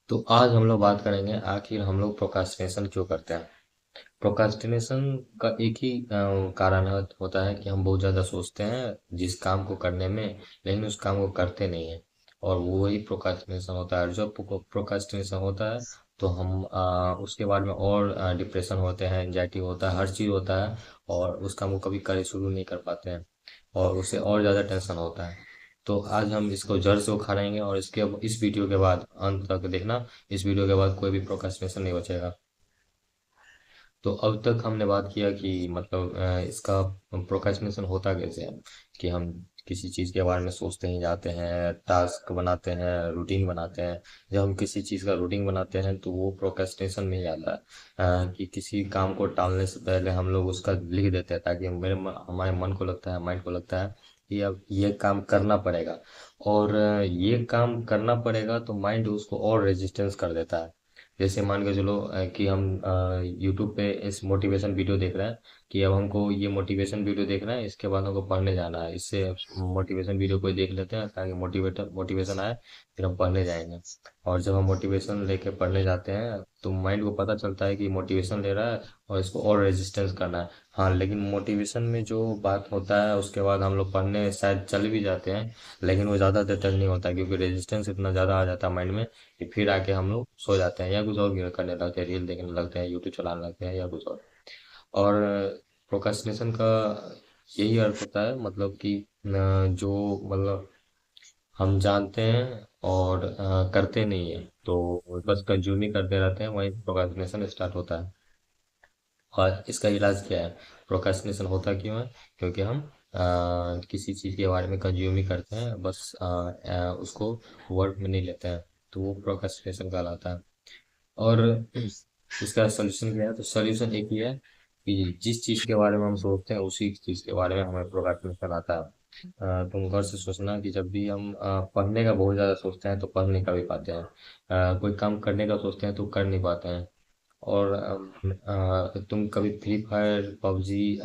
तो आज हम लोग बात करेंगे आखिर हम लोग प्रोक्रास्टिनेशन क्यों करते हैं। प्रोक्रास्टिनेशन का एक ही कारण होता है कि हम बहुत ज़्यादा सोचते हैं जिस काम को करने में, लेकिन उस काम को करते नहीं है। और वो वही प्रोक्रास्टिनेशन होता है। जब प्रोक्रास्टिनेशन होता है तो हम उसके बाद में और डिप्रेशन होते हैं, एंजाइटी होता है, हर चीज़ होता है। और उस काम को कभी करे शुरू नहीं कर पाते हैं और उससे और ज़्यादा टेंशन होता है। तो आज हम इसको जड़ से उखाड़ेंगे और इस वीडियो के बाद अंत तक देखना। इस वीडियो के बाद कोई भी प्रोक्रास्टिनेशन नहीं बचेगा। तो अब तक हमने बात किया कि मतलब इसका प्रोक्रेस्टिनेशन होता कैसे है। कि हम किसी चीज़ के बारे में सोचते ही जाते हैं, टास्क बनाते हैं, रूटीन बनाते हैं। जब हम किसी चीज़ का रूटीन बनाते हैं तो वो प्रोक्रेस्टिनेशन में ही आता है। कि किसी काम को टालने से पहले हम लोग उसका लिख देते हैं ताकि हमारे मन को लगता है, माइंड को लगता है कि अब ये काम करना पड़ेगा। और ये काम करना पड़ेगा तो माइंड उसको और रेजिस्टेंस कर देता है। जैसे मान के चलो कि हम यूट्यूब पे इस मोटिवेशन वीडियो देख रहे हैं कि अब हमको ये मोटिवेशन वीडियो देखना है, इसके बाद हमको पढ़ने जाना है। इससे मोटिवेशन वीडियो कोई देख लेते हैं ताकि मोटिवेशन आए, फिर हम पढ़ने जाएंगे। और जब हम मोटिवेशन लेके पढ़ने जाते हैं तो माइंड को पता चलता है कि मोटिवेशन ले रहा है और इसको और रेजिस्टेंस करना है। हाँ, लेकिन मोटिवेशन में जो बात होता है उसके बाद हम लोग पढ़ने शायद चल भी जाते हैं, लेकिन वो ज़्यादा देर तक नहीं होता क्योंकि रेजिस्टेंस इतना ज़्यादा आ जाता है माइंड में कि फिर आके हम लोग सो जाते हैं या कुछ और करने लगते हैं, रील देखने लगते हैं, यूट्यूब चलाने लगते हैं या कुछ और प्रोक्रेस्टिनेशन का यही अर्थ होता है, मतलब कि जो मतलब हम जानते हैं और करते नहीं है तो बस कंज्यूम ही करते रहते हैं, वहीं प्रोक्रेस्टिनेशन स्टार्ट होता है। और इसका इलाज क्या है? प्रोक्रेस्टिनेशन होता क्यों है? क्योंकि हम किसी चीज़ के बारे में कंज्यूम ही करते हैं, बस उसको वर्क में नहीं लेते हैं। तो वो प्रोक्रेस्टिनेशन कहलाता है। और इसका सोल्यूशन क्या है? तो सोल्यूशन एक ही है कि जिस चीज़ के बारे में हम सोचते हैं उसी चीज़ के बारे में हमें प्रोक्रेस्टिनेशन आता है। तुम गौर से सोचना कि जब भी हम पढ़ने का बहुत ज़्यादा सोचते हैं तो पढ़ नहीं कभी पाते हैं। कोई काम करने का सोचते हैं तो कर नहीं पाते हैं। और तुम कभी free fire, PUBG,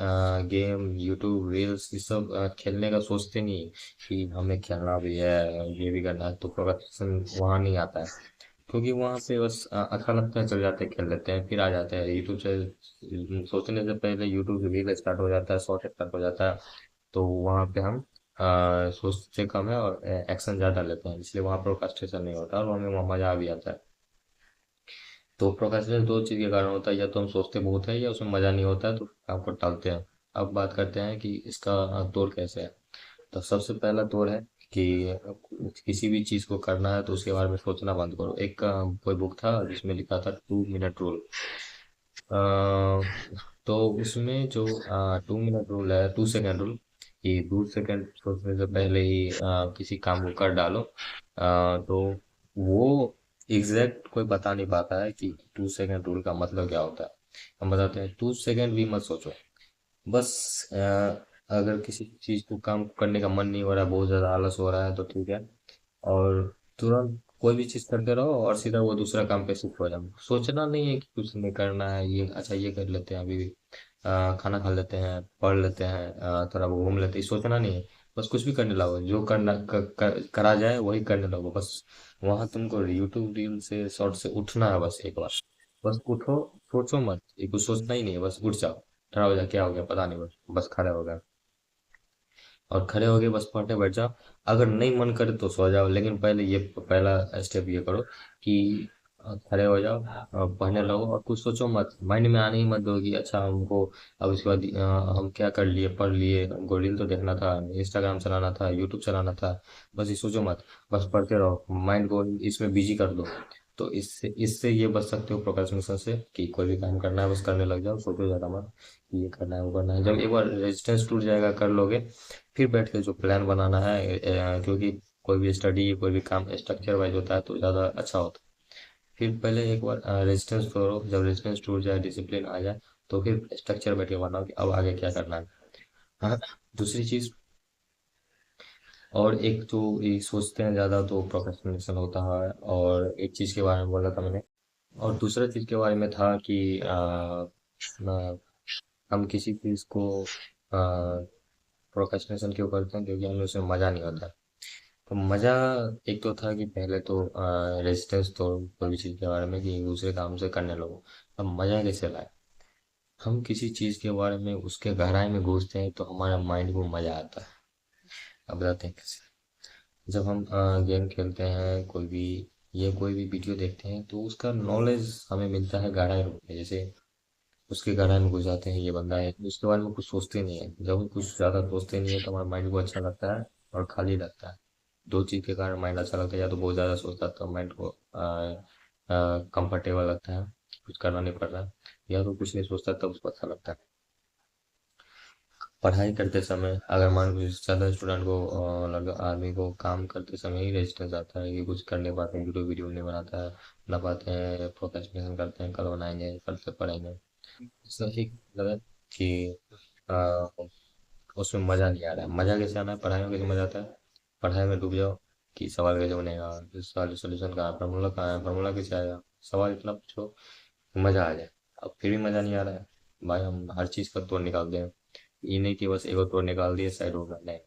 game, YouTube reels ये सब खेलने का सोचते नहीं कि हमें खेलना भी है, ये भी करना है, तो प्रोक्रेस्टिनेशन वहाँ नहीं आता है। क्योंकि वहाँ पे बस अच्छा लगता है, चल जाते हैं, खेल लेते हैं, फिर आ जाते हैं यूट्यूब से। सोचने से पहले यूट्यूब से रील स्टार्ट हो जाता है, शॉर्ट स्टार्ट हो जाता है। तो वहाँ पे हम सोचते कम है और एक्शन ज़्यादा लेते हैं, इसलिए वहाँ प्रोक्रास्टिनेशन नहीं होता और हमें वहाँ मज़ा भी आता है। तो प्रोक्रास्टिनेशन दो चीज़ के कारण होता है, या तो हम सोचते बहुत है या उसमें मज़ा नहीं होता है तो काम को टालते हैं। अब बात करते हैं कि इसका तोड़ कैसे है। तो सबसे पहला तोड़ है कि किसी भी चीज़ को करना है तो उसके बारे में सोचना बंद करो। एक कोई बुक था जिसमें लिखा था 2 मिनट रूल। तो उसमें जो 2 मिनट रूल है, 2 सेकेंड रूल, कि 2 सेकेंड सोचने से पहले ही किसी काम को कर डालो। तो वो एग्जैक्ट कोई बता नहीं पाता है कि 2 सेकेंड रूल का मतलब क्या होता है। हम बताते हैं 2 सेकेंड भी मत सोचो। बस अगर किसी चीज को काम करने का मन नहीं हो रहा, बहुत ज्यादा आलस हो रहा है तो ठीक है। और तुरंत कोई भी चीज करते रहो और सीधा वो दूसरा काम पे शिफ्ट हो जाओ। सोचना नहीं है कि कुछ नहीं करना है, ये अच्छा ये कर लेते हैं, अभी भी खाना खा लेते हैं, पढ़ लेते हैं, थोड़ा वो घूम लेते हैं, सोचना नहीं है। बस कुछ भी करने लगो, जो करा जाए वही करने लगो बस। वहां तुमको यूट्यूब रील से, शॉर्ट से उठना है बस एक बार। बस उठो, सोचो मत, ये कुछ सोचना ही नहीं है, बस उठ जाओ। खड़ा हो जा, क्या हो गया पता नहीं, बस बस खड़े हो गए। और खड़े हो गए बस पढ़ने बैठ जाओ। अगर नहीं मन करे तो सो जाओ, लेकिन पहले ये पहला स्टेप ये करो कि खड़े हो जाओ और पढ़ने लगो और कुछ सोचो मत, माइंड में आने ही मत दो कि अच्छा हमको अब इसके बाद हम क्या कर लिए, पढ़ लिए, हमको रील तो देखना था, इंस्टाग्राम चलाना था, यूट्यूब चलाना था। बस ये सोचो मत, बस पढ़ते रहो, माइंड को इसमें बिजी कर दो। तो इससे इससे ये बच सकते हो प्रोक्रेस्टिनेशन से कि कोई भी काम करना है बस करने लग जाओ, सोचो ज्यादा मत कि ये करना है वो करना है। जब एक बार रेजिस्टेंस टूट जाएगा, कर लोगे, फिर बैठ के जो प्लान बनाना है, क्योंकि कोई भी स्टडी, कोई भी काम स्ट्रक्चर वाइज होता है तो ज़्यादा अच्छा होता है। फिर पहले एक बार रेजिस्टेंस तोड़ो, जब रेजिस्टेंस टूट जाए, डिसिप्लिन आ जाए, तो फिर स्ट्रक्चर बैठ के बनाओ कि अब आगे क्या करना है। हाँ, दूसरी चीज, और एक तो ये सोचते हैं ज़्यादा तो प्रोक्रेस्टिनेशन होता है। और एक चीज़ के बारे में बोला था मैंने, और दूसरा चीज़ के बारे में था कि हम किसी चीज़ को प्रोक्रेस्टिनेशन क्यों करते हैं? क्योंकि हमें उसमें मज़ा नहीं आता। तो मज़ा एक तो था कि पहले तो रेजिस्टेंस तो कोई भी चीज़ के बारे में कि दूसरे काम से करने लगो। अब मज़ा कैसे लाए? हम किसी चीज़ के बारे में उसके गहराई में घुसते हैं तो हमारा माइंड को मज़ा आता है। अब बताते हैं कैसे। जब हम गेम खेलते हैं कोई भी, ये कोई भी वीडियो देखते हैं तो उसका नॉलेज हमें मिलता है गहराई में, जैसे उसके गहराई में घुस जाते हैं, ये बंदा है, उसके बारे में कुछ सोचते नहीं है। जब हम कुछ ज़्यादा सोचते नहीं है तो हमारे माइंड को अच्छा लगता है और खाली लगता है। दो चीज़ के कारण माइंड अच्छा लगता है, या तो बहुत ज़्यादा सोचता है तो माइंड को कंफर्टेबल लगता है, कुछ करना नहीं पड़ रहा है, या तो कुछ नहीं सोचता तब उसको अच्छा लगता है। पढ़ाई करते समय अगर मान लो ज़्यादा स्टूडेंट को आदमी को काम करते समय ही रेजिस्टेंस आता है कि कुछ कर नहीं पाते हैं, वीडियो वीडियो नहीं बनाता है, ना पाते हैं, प्रोक्रेस्टिनेशन करते हैं, कल बनाएंगे, कल से पढ़ेंगे। इससे एक लगा कि आ, उसमें मज़ा नहीं आ रहा है। मज़ा कैसे आना है, पढ़ाई में कैसे मज़ा आता है? पढ़ाई में डूब जाओ कि सवाल कैसे बनेगा, इस सवाल सोल्यूशन कहाँ है, फार्मूला कैसे आएगा, सवाल इतना पूछो कि मज़ा आ जाए। अब फिर भी मज़ा नहीं आ रहा है। भाई हम हर चीज़ का तोड़ निकालते हैं, ये नहीं कि बस एक और तोड़ निकाल दिए साइड हो गया, नहीं।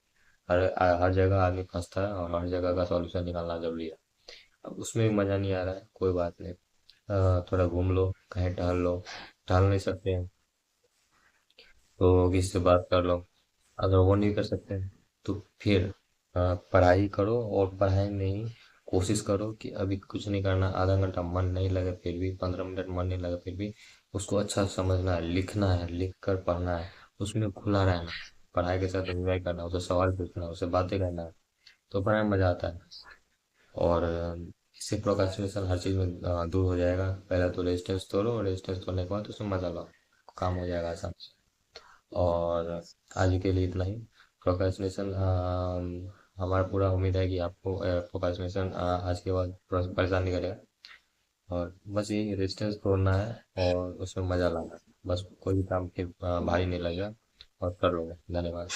हर जगह आदमी फंसता है और हर जगह का सॉल्यूशन निकालना जरूरी है। अब उसमें भी मज़ा नहीं आ रहा है, कोई बात नहीं। थोड़ा घूम लो, कहीं टहल लो, टहल नहीं सकते हैं तो किसी से बात कर लो। अगर वो नहीं कर सकते हैं तो फिर पढ़ाई करो, और पढ़ाई में ही कोशिश करो कि अभी कुछ नहीं करना, आधा घंटा मन नहीं लगे फिर भी, 15 मिनट मन नहीं लगे फिर भी, उसको अच्छा से समझना है, लिखना है, लिख कर पढ़ना है, उसमें खुला रहना है। पढ़ाई के साथ एंजॉय करना है, उसे सवाल पूछना है, उसे बातें करना है, तो पढ़ाई में मजा आता है। और इससे प्रोक्रास्टिनेशन हर चीज़ में दूर हो जाएगा। पहले तो रेजिस्टेंस तोड़ो, रेजिस्टेंस तोड़ने के बाद उसमें मजा लो, काम हो जाएगा आसान से। और आज के लिए इतना ही। प्रोक्रेस्टिनेशन हमारा पूरा उम्मीद है कि आपको प्रोक्रेस्टिनेशन आज के बाद परेशान नहीं करेगा। और बस यही रेजिस्टेंस तोड़ना है और उसमें मजा लाना है। बस कोई भी काम फिर भारी नहीं लगेगा, और कर लोगे। धन्यवाद।